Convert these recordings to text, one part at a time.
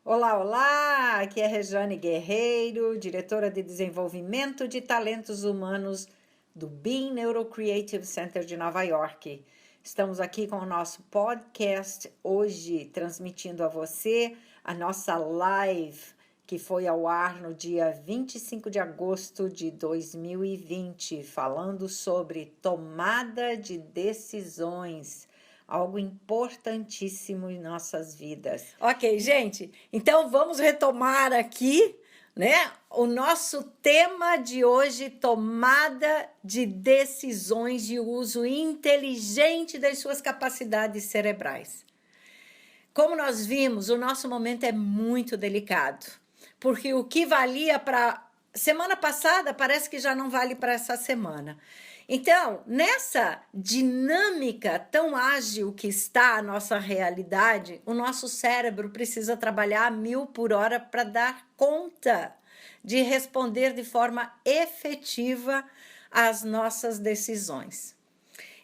Olá, olá! Aqui é Rejane Guerreiro, diretora de desenvolvimento de talentos humanos do Beam Neurocreative Center de Nova York. Estamos aqui com o nosso podcast hoje, transmitindo a você a nossa live que foi ao ar no dia 25 de agosto de 2020, falando sobre tomada de decisões. Algo importantíssimo em nossas vidas. Ok, gente, então vamos retomar aqui, né? O nosso tema de hoje, tomada de decisões e uso inteligente das suas capacidades cerebrais. Como nós vimos, o nosso momento é muito delicado, porque o que valia para semana passada parece que já não vale para essa semana. Então, nessa dinâmica tão ágil que está a nossa realidade, o nosso cérebro precisa trabalhar a 1000 por hora para dar conta de responder de forma efetiva às nossas decisões.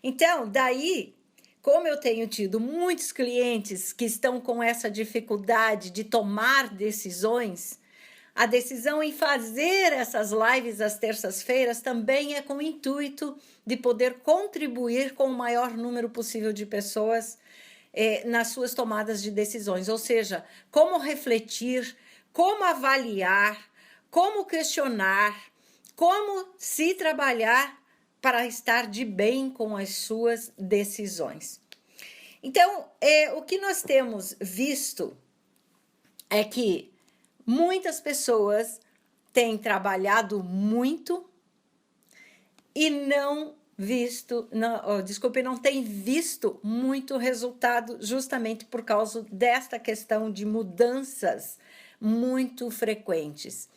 Então, daí, como eu tenho tido muitos clientes que estão com essa dificuldade de tomar decisões, a decisão em fazer essas lives às terças-feiras também é com o intuito de poder contribuir com o maior número possível de pessoas nas suas tomadas de decisões, ou seja, como refletir, como avaliar, como questionar, como se trabalhar para estar de bem com as suas decisões. Então, o que nós temos visto é que muitas pessoas têm trabalhado muito e não têm visto muito resultado justamente por causa desta questão de mudanças muito frequentes.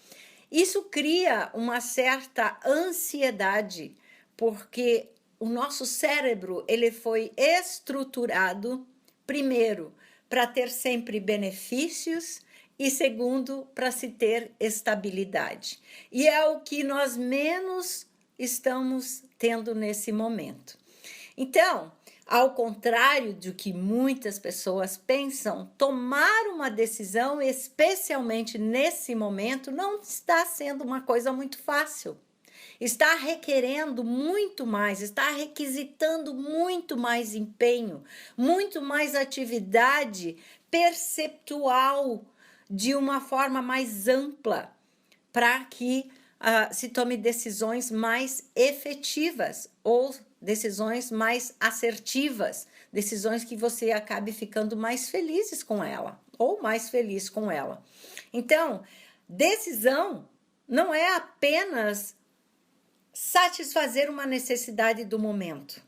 Isso cria uma certa ansiedade, porque o nosso cérebro ele foi estruturado, primeiro, para ter sempre benefícios e segundo, para se ter estabilidade. E é o que nós menos estamos tendo nesse momento. Então, ao contrário do que muitas pessoas pensam, tomar uma decisão, especialmente nesse momento, não está sendo uma coisa muito fácil. Está requerendo muito mais, está requisitando muito mais empenho, muito mais atividade perceptual de uma forma mais ampla, para que se tome decisões mais efetivas ou decisões mais assertivas, decisões que você acabe ficando mais felizes com ela ou mais feliz com ela. Então, decisão não é apenas satisfazer uma necessidade do momento,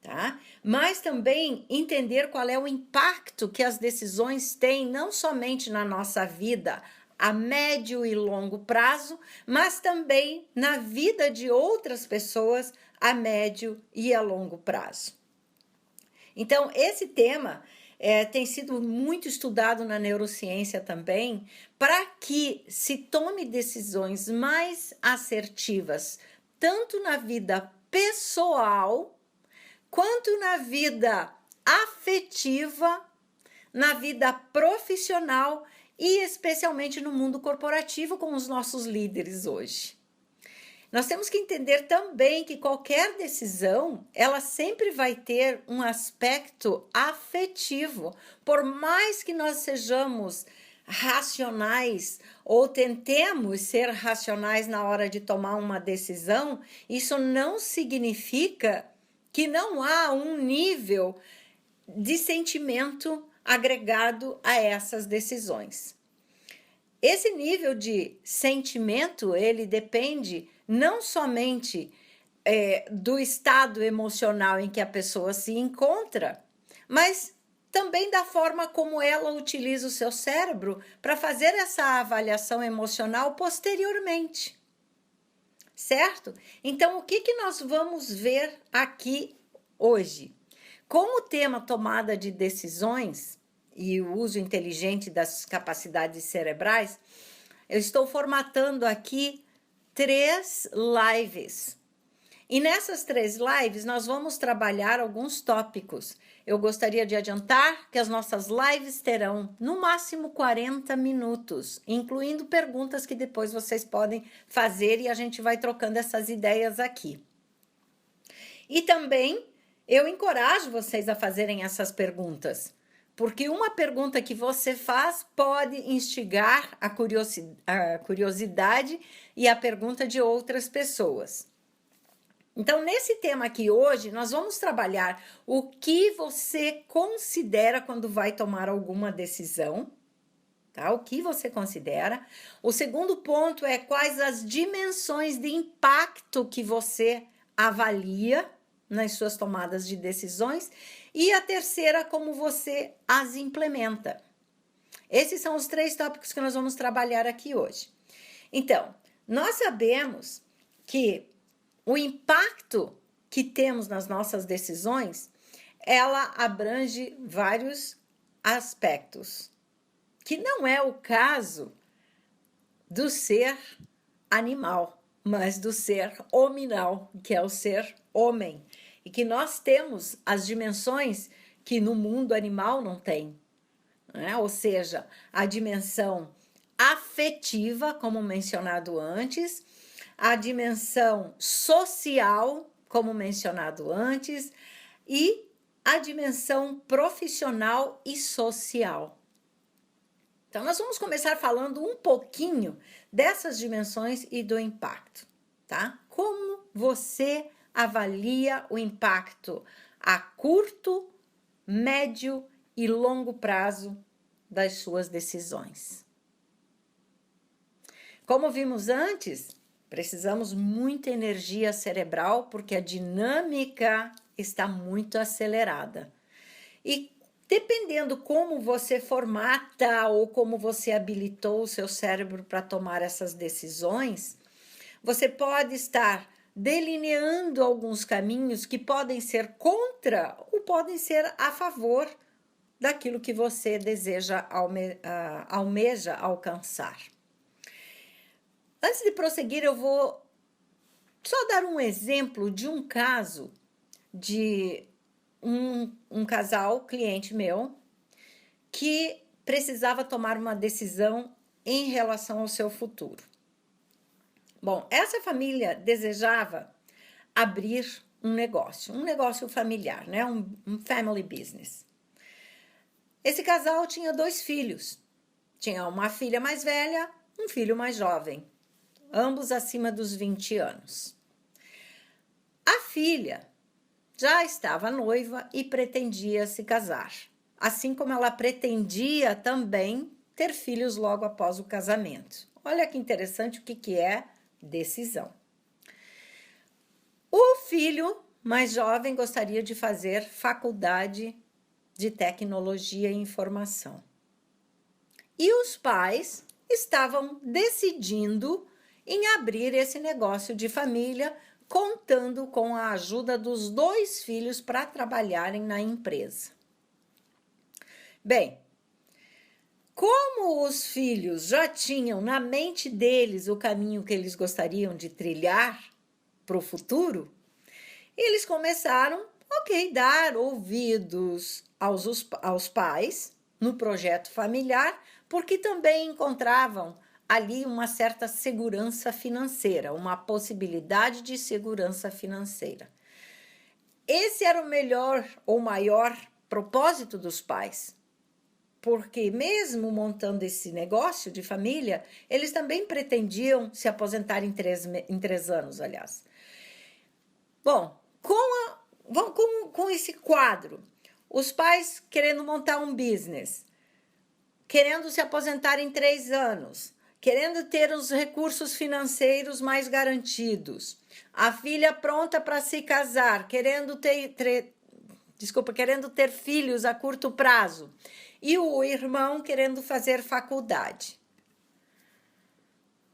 tá? Mas também entender qual é o impacto que as decisões têm não somente na nossa vida a médio e longo prazo, mas também na vida de outras pessoas a médio e a longo prazo. Então, esse tema tem sido muito estudado na neurociência também, para que se tome decisões mais assertivas, tanto na vida pessoal, quanto na vida afetiva, na vida profissional e especialmente no mundo corporativo com os nossos líderes hoje. Nós temos que entender também que qualquer decisão, ela sempre vai ter um aspecto afetivo. Por mais que nós sejamos racionais ou tentemos ser racionais na hora de tomar uma decisão, isso não significa que não há um nível de sentimento agregado a essas decisões. Esse nível de sentimento, ele depende não somente do estado emocional em que a pessoa se encontra, mas também da forma como ela utiliza o seu cérebro para fazer essa avaliação emocional posteriormente. Certo? Então, o que nós vamos ver aqui hoje? Com o tema tomada de decisões e o uso inteligente das capacidades cerebrais, eu estou formatando aqui 3 lives. E nessas 3 lives nós vamos trabalhar alguns tópicos. Eu gostaria de adiantar que as nossas lives terão no máximo 40 minutos, incluindo perguntas que depois vocês podem fazer e a gente vai trocando essas ideias aqui. E também eu encorajo vocês a fazerem essas perguntas, porque uma pergunta que você faz pode instigar a curiosidade e a pergunta de outras pessoas. Então, nesse tema aqui hoje, nós vamos trabalhar o que você considera quando vai tomar alguma decisão, tá? O que você considera. O segundo ponto é quais as dimensões de impacto que você avalia nas suas tomadas de decisões. E a terceira, como você as implementa. Esses são os 3 tópicos que nós vamos trabalhar aqui hoje. Então, nós sabemos que o impacto que temos nas nossas decisões, ela abrange vários aspectos, que não é o caso do ser animal, mas do ser hominal, que é o ser homem, e que nós temos as dimensões que no mundo animal não tem, né? Ou seja, a dimensão afetiva, como mencionado antes, a dimensão social, como mencionado antes, e a dimensão profissional e social. Então, nós vamos começar falando um pouquinho dessas dimensões e do impacto, tá? Como você avalia o impacto a curto, médio e longo prazo das suas decisões? Como vimos antes, precisamos muita energia cerebral porque a dinâmica está muito acelerada. E dependendo como você formata ou como você habilitou o seu cérebro para tomar essas decisões, você pode estar delineando alguns caminhos que podem ser contra ou podem ser a favor daquilo que você deseja, almeja alcançar. Antes de prosseguir, eu vou só dar um exemplo de um caso de um casal, cliente meu, que precisava tomar uma decisão em relação ao seu futuro. Bom, essa família desejava abrir um negócio familiar, né? Um family business. Esse casal tinha 2 filhos. Tinha uma filha mais velha, um filho mais jovem, ambos acima dos 20 anos. A filha já estava noiva e pretendia se casar, assim como ela pretendia também ter filhos logo após o casamento. Olha que interessante o que é decisão. O filho mais jovem gostaria de fazer faculdade de tecnologia e informação. E os pais estavam decidindo em abrir esse negócio de família, contando com a ajuda dos 2 filhos para trabalharem na empresa. Bem, como os filhos já tinham na mente deles o caminho que eles gostariam de trilhar para o futuro, eles começaram, dar ouvidos aos pais no projeto familiar, porque também encontravam ali uma certa segurança financeira, uma possibilidade de segurança financeira. Esse era o melhor ou maior propósito dos pais, porque mesmo montando esse negócio de família, eles também pretendiam se aposentar em 3 anos, aliás. Bom, com esse quadro, os pais querendo montar um business, querendo se aposentar em 3 anos, querendo ter os recursos financeiros mais garantidos, a filha pronta para se casar, querendo ter filhos a curto prazo, e o irmão querendo fazer faculdade.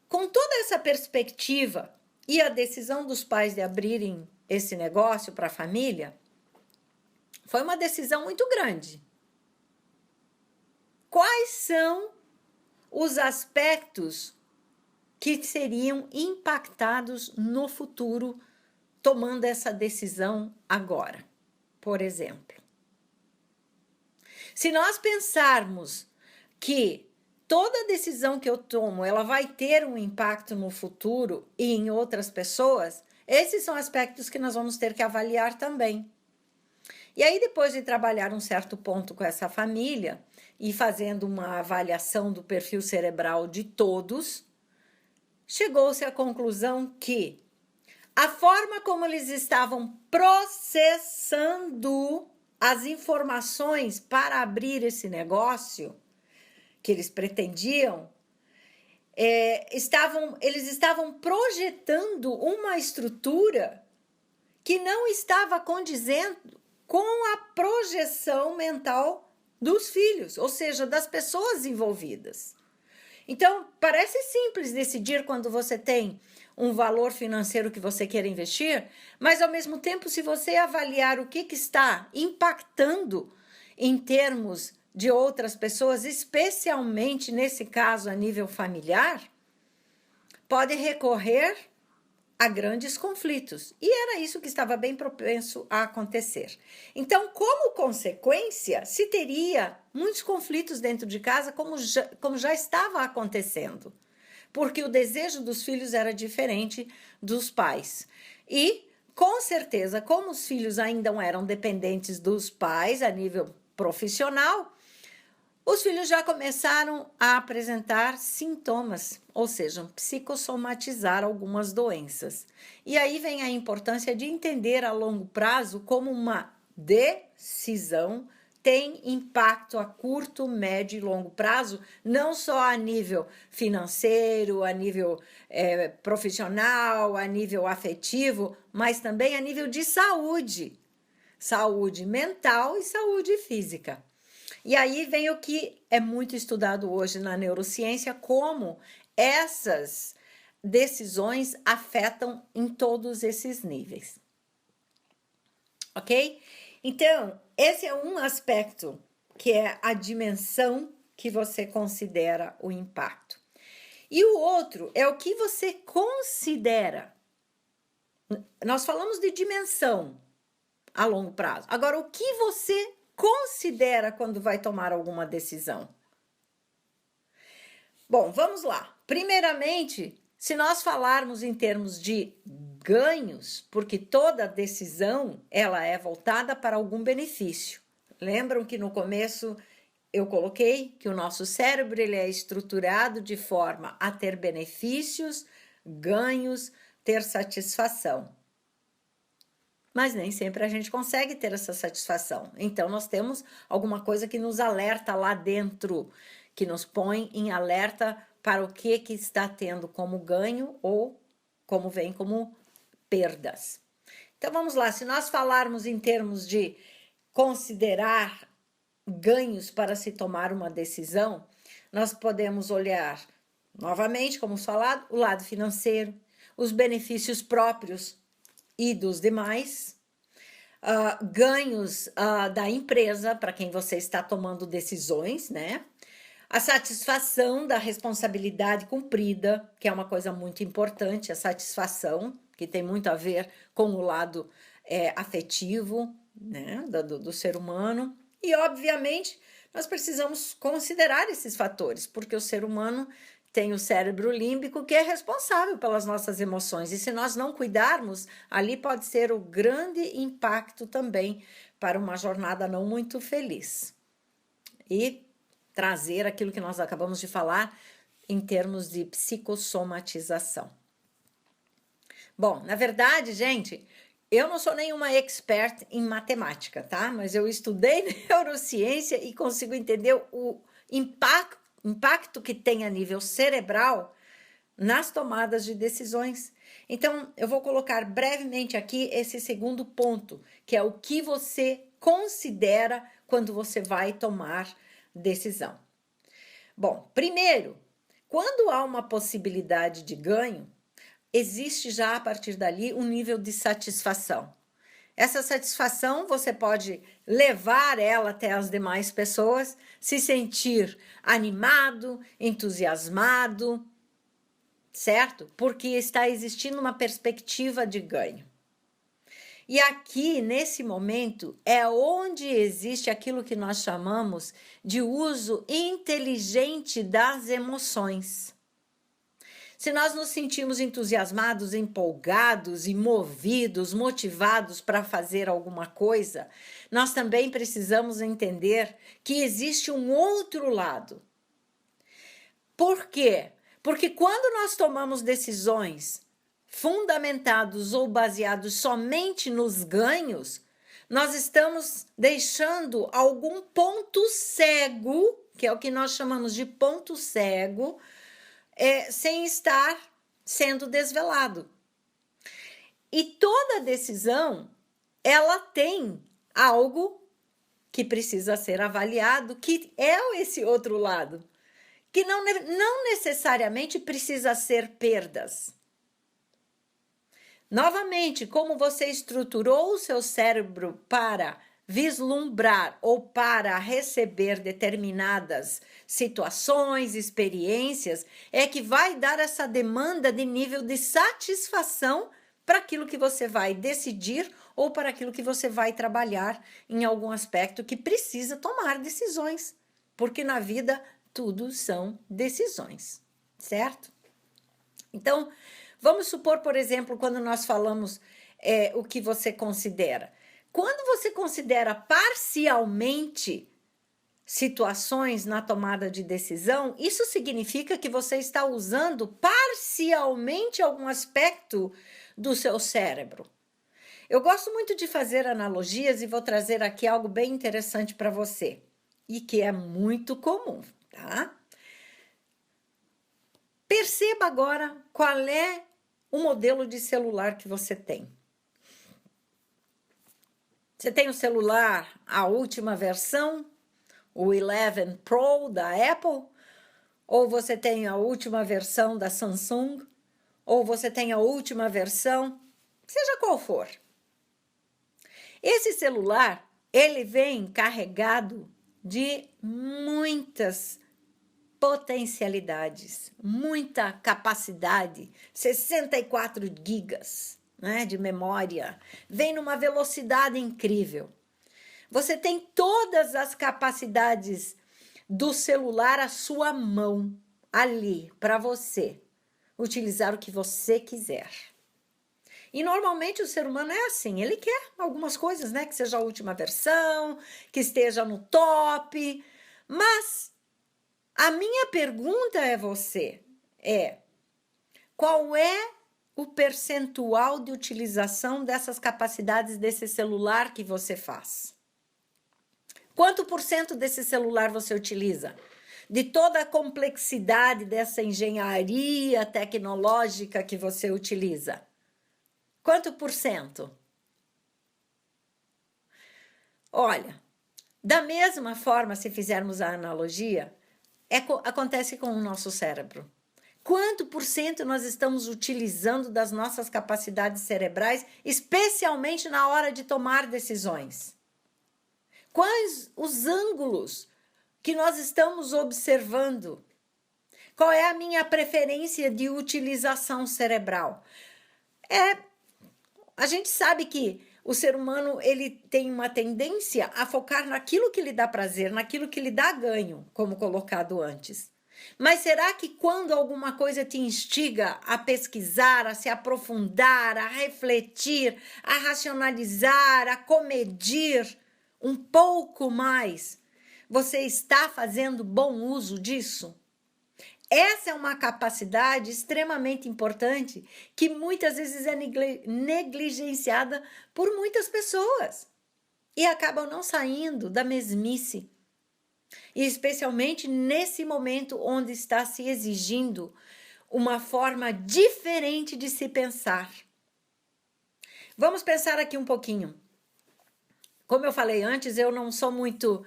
Com toda essa perspectiva e a decisão dos pais de abrirem esse negócio para a família, foi uma decisão muito grande. Quais são os aspectos que seriam impactados no futuro tomando essa decisão agora, por exemplo. Se nós pensarmos que toda decisão que eu tomo, ela vai ter um impacto no futuro e em outras pessoas, esses são aspectos que nós vamos ter que avaliar também. E aí, depois de trabalhar um certo ponto com essa família e fazendo uma avaliação do perfil cerebral de todos, chegou-se à conclusão que a forma como eles estavam processando as informações para abrir esse negócio que eles pretendiam, eles estavam projetando uma estrutura que não estava condizendo com a projeção mental dos filhos, ou seja, das pessoas envolvidas. Então, parece simples decidir quando você tem um valor financeiro que você quer investir, mas, ao mesmo tempo, se você avaliar o que está impactando em termos de outras pessoas, especialmente nesse caso a nível familiar, pode recorrer a grandes conflitos. E era isso que estava bem propenso a acontecer. Então, como consequência, se teria muitos conflitos dentro de casa, como já estava acontecendo. Porque o desejo dos filhos era diferente dos pais. E, com certeza, como os filhos ainda eram dependentes dos pais a nível profissional, os filhos já começaram a apresentar sintomas, ou seja, psicossomatizar algumas doenças. E aí vem a importância de entender a longo prazo como uma decisão tem impacto a curto, médio e longo prazo, não só a nível financeiro, a nível profissional, a nível afetivo, mas também a nível de saúde mental e saúde física. E aí vem o que é muito estudado hoje na neurociência, como essas decisões afetam em todos esses níveis. Ok? Então, esse é um aspecto que é a dimensão que você considera o impacto. E o outro é o que você considera. Nós falamos de dimensão a longo prazo. Agora, o que você considera quando vai tomar alguma decisão? Bom, vamos lá. Primeiramente, se nós falarmos em termos de ganhos, porque toda decisão ela é voltada para algum benefício. Lembram que no começo eu coloquei que o nosso cérebro ele é estruturado de forma a ter benefícios, ganhos, ter satisfação. Mas nem sempre a gente consegue ter essa satisfação. Então, nós temos alguma coisa que nos alerta lá dentro, que nos põe em alerta para o que está tendo como ganho ou como vem como perdas. Então, vamos lá. Se nós falarmos em termos de considerar ganhos para se tomar uma decisão, nós podemos olhar, novamente, como falado, o lado financeiro, os benefícios próprios e dos demais, ganhos da empresa para quem você está tomando decisões, né? A satisfação da responsabilidade cumprida, que é uma coisa muito importante, a satisfação, que tem muito a ver com o lado afetivo, né, do ser humano. E, obviamente, nós precisamos considerar esses fatores, porque o ser humano tem o cérebro límbico que é responsável pelas nossas emoções. E se nós não cuidarmos, ali pode ser o grande impacto também para uma jornada não muito feliz. E trazer aquilo que nós acabamos de falar em termos de psicossomatização. Bom, na verdade, gente, eu não sou nenhuma expert em matemática, tá? Mas eu estudei neurociência e consigo entender o impacto que tem a nível cerebral nas tomadas de decisões. Então, eu vou colocar brevemente aqui esse segundo ponto, que é o que você considera quando você vai tomar decisão. Bom, primeiro, quando há uma possibilidade de ganho, existe já a partir dali um nível de satisfação. Essa satisfação você pode levar ela até as demais pessoas, se sentir animado, entusiasmado, certo? Porque está existindo uma perspectiva de ganho. E aqui, nesse momento, é onde existe aquilo que nós chamamos de uso inteligente das emoções. Se nós nos sentimos entusiasmados, empolgados e movidos, motivados para fazer alguma coisa, nós também precisamos entender que existe um outro lado. Por quê? Porque quando nós tomamos decisões fundamentados ou baseados somente nos ganhos, nós estamos deixando algum ponto cego, que é o que nós chamamos de ponto cego, sem estar sendo desvelado. E toda decisão, ela tem algo que precisa ser avaliado, que é esse outro lado, que não necessariamente precisa ser perdas. Novamente, como você estruturou o seu cérebro para vislumbrar ou para receber determinadas situações, experiências, é que vai dar essa demanda de nível de satisfação para aquilo que você vai decidir ou para aquilo que você vai trabalhar em algum aspecto que precisa tomar decisões, porque na vida tudo são decisões, certo? Então, vamos supor, por exemplo, quando nós falamos o que você considera. Quando você considera parcialmente situações na tomada de decisão, isso significa que você está usando parcialmente algum aspecto do seu cérebro. Eu gosto muito de fazer analogias e vou trazer aqui algo bem interessante para você e que é muito comum, tá? Perceba agora qual é o modelo de celular que você tem. Você tem o celular, a última versão, o 11 Pro da Apple, ou você tem a última versão da Samsung, ou você tem a última versão, seja qual for. Esse celular, ele vem carregado de muitas potencialidades, muita capacidade, 64 gigas, né, de memória, vem numa velocidade incrível. Você tem todas as capacidades do celular à sua mão, ali, para você utilizar o que você quiser. E normalmente o ser humano é assim, ele quer algumas coisas, né, que seja a última versão, que esteja no top, mas a minha pergunta qual é o percentual de utilização dessas capacidades desse celular que você faz? Quanto por cento desse celular você utiliza? De toda a complexidade dessa engenharia tecnológica que você utiliza? Quanto por cento? Olha, da mesma forma, se fizermos a analogia, acontece com o nosso cérebro. Quanto por cento nós estamos utilizando das nossas capacidades cerebrais, especialmente na hora de tomar decisões? Quais os ângulos que nós estamos observando? Qual é a minha preferência de utilização cerebral? A gente sabe que o ser humano ele tem uma tendência a focar naquilo que lhe dá prazer, naquilo que lhe dá ganho, como colocado antes. Mas será que quando alguma coisa te instiga a pesquisar, a se aprofundar, a refletir, a racionalizar, a comedir um pouco mais, você está fazendo bom uso disso? Essa é uma capacidade extremamente importante que muitas vezes é negligenciada por muitas pessoas e acabam não saindo da mesmice. E especialmente nesse momento onde está se exigindo uma forma diferente de se pensar. Vamos pensar aqui um pouquinho. Como eu falei antes, eu não sou muito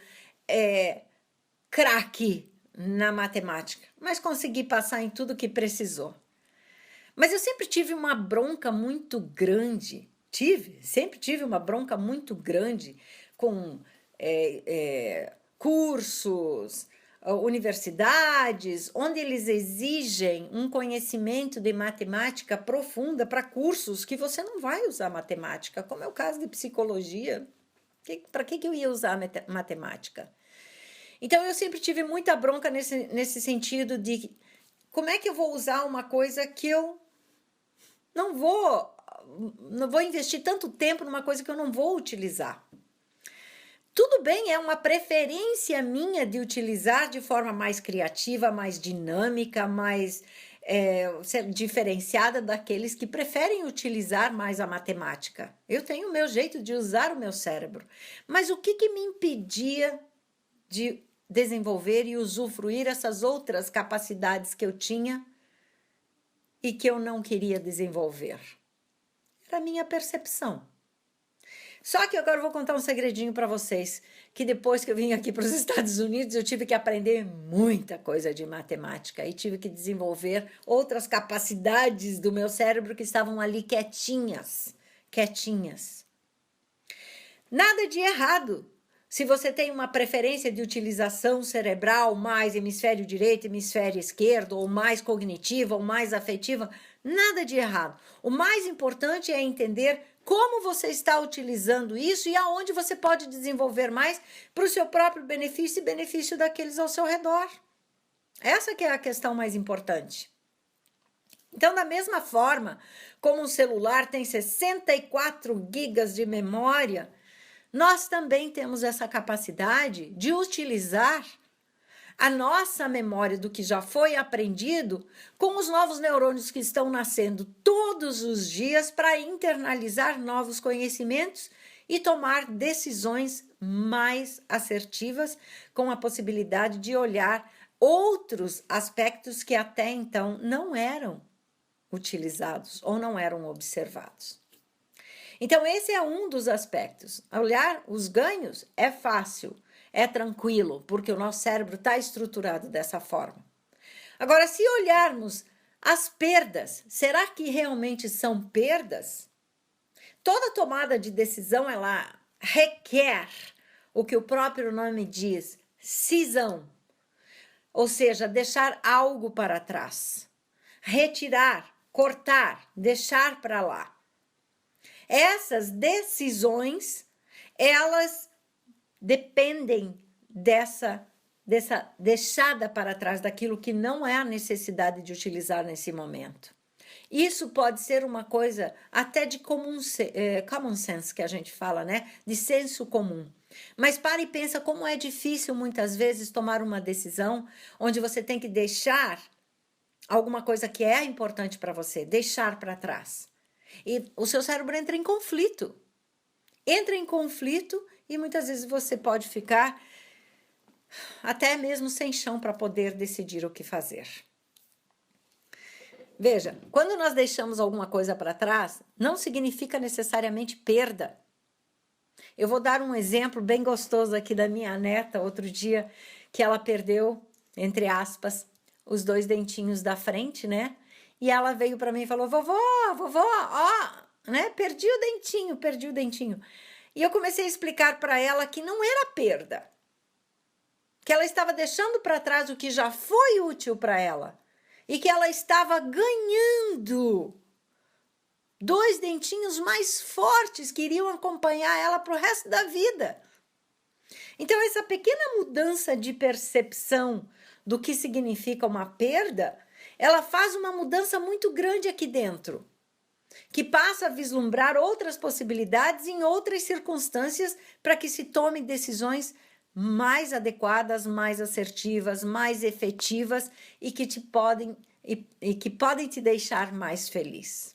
craque na matemática, mas consegui passar em tudo que precisou. Mas eu sempre tive uma bronca muito grande, sempre tive uma bronca muito grande com cursos, universidades, onde eles exigem um conhecimento de matemática profunda para cursos que você não vai usar matemática, como é o caso de psicologia. Para que eu ia usar matemática? Então, eu sempre tive muita bronca nesse sentido de como é que eu vou usar uma coisa que eu não vou investir tanto tempo numa coisa que eu não vou utilizar. Tudo bem, é uma preferência minha de utilizar de forma mais criativa, mais dinâmica, mais diferenciada daqueles que preferem utilizar mais a matemática. Eu tenho o meu jeito de usar o meu cérebro. Mas o que me impedia de desenvolver e usufruir essas outras capacidades que eu tinha e que eu não queria desenvolver? Era a minha percepção. Só que agora eu vou contar um segredinho para vocês, que depois que eu vim aqui para os Estados Unidos, eu tive que aprender muita coisa de matemática e tive que desenvolver outras capacidades do meu cérebro que estavam ali quietinhas. Nada de errado. Se você tem uma preferência de utilização cerebral mais hemisfério direito, hemisfério esquerdo, ou mais cognitiva, ou mais afetiva, nada de errado. O mais importante é entender como você está utilizando isso e aonde você pode desenvolver mais para o seu próprio benefício e benefício daqueles ao seu redor. Essa que é a questão mais importante. Então, da mesma forma como um celular tem 64 gigas de memória, nós também temos essa capacidade de utilizar a nossa memória do que já foi aprendido com os novos neurônios que estão nascendo todos os dias para internalizar novos conhecimentos e tomar decisões mais assertivas, com a possibilidade de olhar outros aspectos que até então não eram utilizados ou não eram observados. Então, esse é um dos aspectos. Olhar os ganhos é fácil, é tranquilo, porque o nosso cérebro está estruturado dessa forma. Agora, se olharmos as perdas, será que realmente são perdas? Toda tomada de decisão, ela requer o que o próprio nome diz, cisão. Ou seja, deixar algo para trás. Retirar, cortar, deixar para lá. Essas decisões, elas dependem dessa deixada para trás daquilo que não é a necessidade de utilizar nesse momento. Isso pode ser uma coisa até de common sense que a gente fala, né? De senso comum. Mas para e pensa como é difícil muitas vezes tomar uma decisão onde você tem que deixar alguma coisa que é importante para você, deixar para trás. E o seu cérebro entra em conflito. E muitas vezes você pode ficar até mesmo sem chão para poder decidir o que fazer. Veja, quando nós deixamos alguma coisa para trás, não significa necessariamente perda. Eu vou dar um exemplo bem gostoso aqui da minha neta, outro dia, que ela perdeu, entre aspas, os 2 dentinhos da frente, né? E ela veio para mim e falou, vovó, ó, né? Perdi o dentinho. E eu comecei a explicar para ela que não era perda, que ela estava deixando para trás o que já foi útil para ela e que ela estava ganhando 2 dentinhos mais fortes que iriam acompanhar ela para o resto da vida. Então, essa pequena mudança de percepção do que significa uma perda, ela faz uma mudança muito grande aqui dentro, que passa a vislumbrar outras possibilidades em outras circunstâncias para que se tome decisões mais adequadas, mais assertivas, mais efetivas e que podem te deixar mais feliz.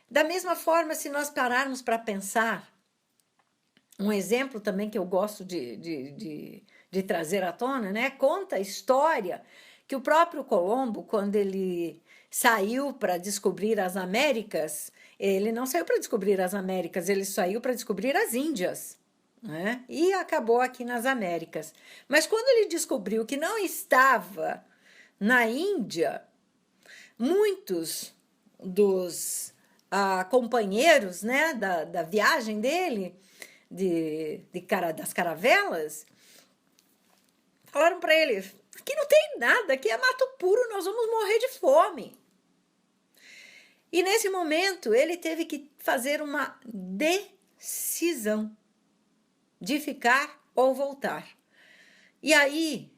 Da mesma forma, se nós pararmos para pensar, um exemplo também que eu gosto de trazer à tona, né? Conta a história que o próprio Colombo, quando ele saiu para descobrir as Américas, ele não saiu para descobrir as Américas, ele saiu para descobrir as Índias, né? E acabou aqui nas Américas. Mas quando ele descobriu que não estava na Índia, muitos dos companheiros, né, da viagem dele, das caravelas, Falaram para ele, aqui não tem nada, aqui é mato puro, nós vamos morrer de fome. E nesse momento ele teve que fazer uma decisão de ficar ou voltar. E aí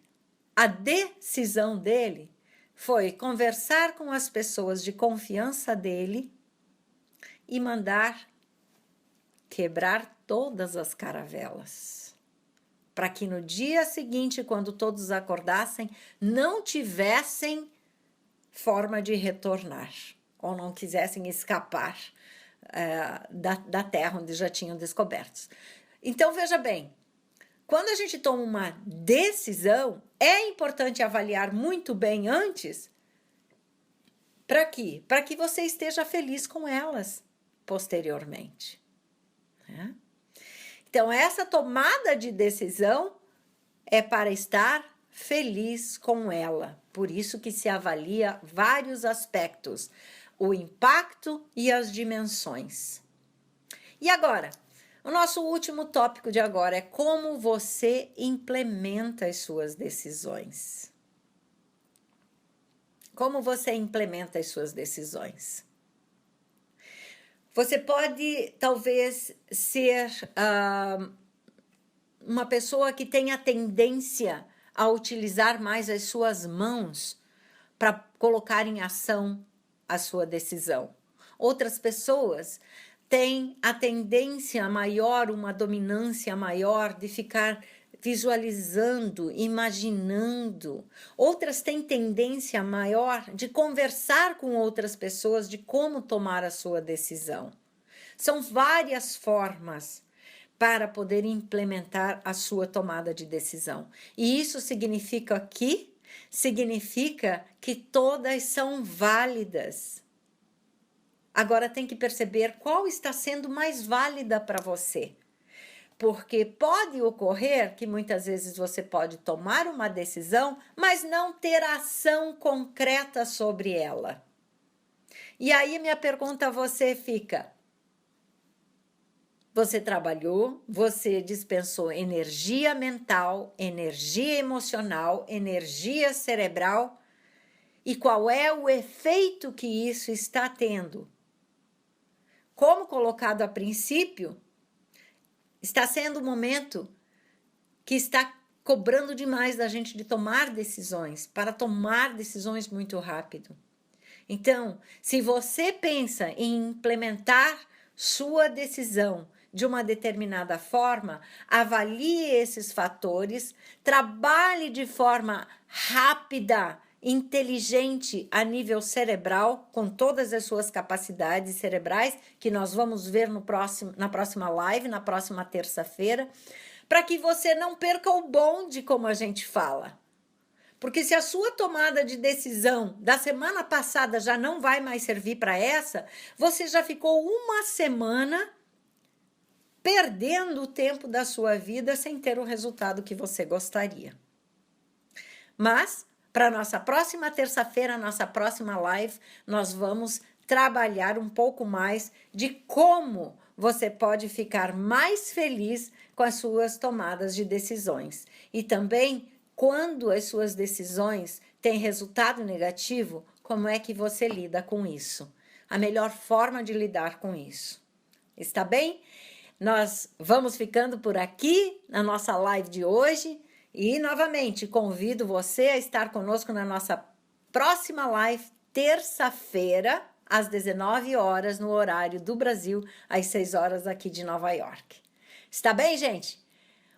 a decisão dele foi conversar com as pessoas de confiança dele e mandar quebrar todas as caravelas, para que no dia seguinte, quando todos acordassem, não tivessem forma de retornar, ou não quisessem escapar da terra onde já tinham descobertos. Então, veja bem, quando a gente toma uma decisão, é importante avaliar muito bem antes. Para quê? Para que você esteja feliz com elas posteriormente. Né? Então, essa tomada de decisão é para estar feliz com ela. Por isso que se avalia vários aspectos, o impacto e as dimensões. E agora, o nosso último tópico de agora é como você implementa as suas decisões. Como você implementa as suas decisões? Você pode, talvez, ser uma pessoa que tenha tendência a utilizar mais as suas mãos para colocar em ação a sua decisão. Outras pessoas têm a tendência maior, uma dominância maior de ficar visualizando, imaginando. Outras têm tendência maior de conversar com outras pessoas de como tomar a sua decisão. São várias formas para poder implementar a sua tomada de decisão. E isso significa que todas são válidas. Agora tem que perceber qual está sendo mais válida para você. Porque pode ocorrer que muitas vezes você pode tomar uma decisão, mas não ter ação concreta sobre ela. E aí minha pergunta a você fica: você trabalhou, você dispensou energia mental, energia emocional, energia cerebral, e qual é o efeito que isso está tendo? Como colocado a princípio, está sendo um momento que está cobrando demais da gente de tomar decisões, para tomar decisões muito rápido. Então, se você pensa em implementar sua decisão de uma determinada forma, avalie esses fatores, trabalhe de forma rápida, inteligente a nível cerebral, com todas as suas capacidades cerebrais, que nós vamos ver na próxima live, na próxima terça-feira, para que você não perca o bonde, como a gente fala. Porque se a sua tomada de decisão da semana passada já não vai mais servir para essa, você já ficou uma semana perdendo o tempo da sua vida sem ter o resultado que você gostaria. Mas, para a nossa próxima terça-feira, nossa próxima live, nós vamos trabalhar um pouco mais de como você pode ficar mais feliz com as suas tomadas de decisões. E também, quando as suas decisões têm resultado negativo, como é que você lida com isso? A melhor forma de lidar com isso. Está bem? Nós vamos ficando por aqui na nossa live de hoje e, novamente, convido você a estar conosco na nossa próxima live, terça-feira, às 19 horas, no horário do Brasil, às 6 horas aqui de Nova York. Está bem, gente?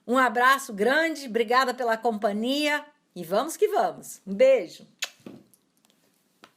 Um abraço grande, obrigada pela companhia e vamos que vamos. Um beijo!